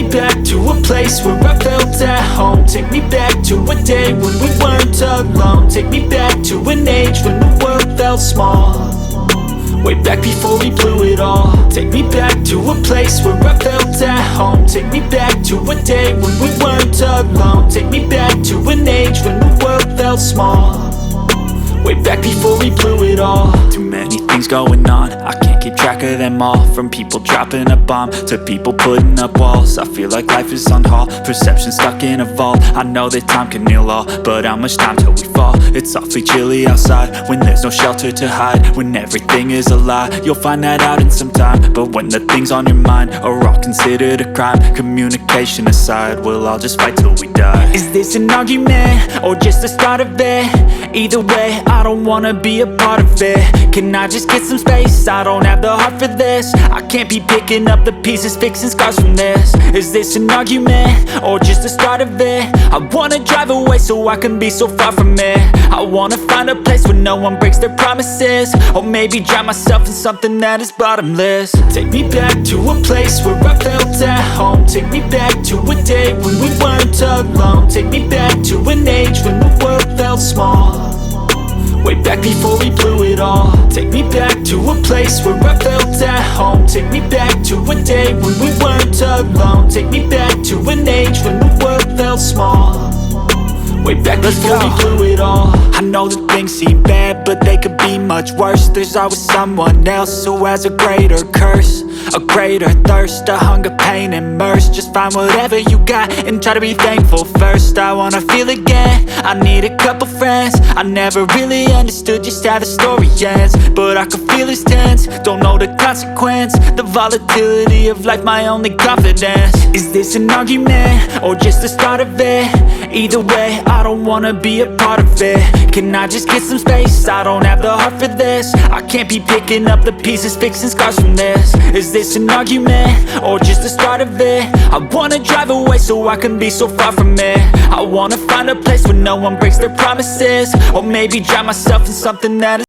back to a place where I felt at home. Take me back to a day when we weren't alone. Take me back to an age when the world felt small, way back before we blew it all. Take me back to a place where I felt at home. Take me back to a day when we weren't alone. Take me back to an age when the world felt small, way back before we blew it all. Too many things going on, I can't keep track of them all. From people dropping a bomb to people putting up walls. I feel like life is on hold, perception stuck in a vault. I know that time can heal all, but how much time till we fall? It's awfully chilly outside when there's no shelter to hide. When everything is a lie, you'll find that out in some time. But when the things on your mind are all considered a crime, communication aside, we'll all just fight till we die. Is this an argument or just the start of it? Either way, I don't wanna be a part of it. Can I just get some space? I don't have the heart for this. I can't be picking up the pieces, fixing scars from this. Is this an argument or just the start of it? I wanna drive away so I can be so far from it. I wanna find a place where no one breaks their promises, or maybe drown myself in something that is bottomless. Take me back to a place where I felt at home. Take me back to a day when we weren't alone. Take me back to an age when the world felt small, way back before we blew it all. Take me back to a place where I felt at home. Take me back to a day when we weren't alone. Take me back to an age when the world felt small, way back before we blew it all. I know that things seem bad, but they could be much worse. There's always someone else who has a greater curse, a greater thirst, a hunger, pain, and mercy. Just find whatever you got and try to be thankful first. I wanna feel again, I need a couple friends. I never really understood just how the story ends, but I can feel it's tense, don't know the consequence. The volatility of life, my only confidence. Is this an argument or just the start of it? Either way, I don't wanna be a part of it. Can I just get some space? I don't have the heart for this. I can't be picking up the pieces, fixing scars from this. Is this an argument or just the start of it? I wanna drive away so I can be so far from it. I wanna find a place where no one breaks their promises, or maybe drown myself in something that is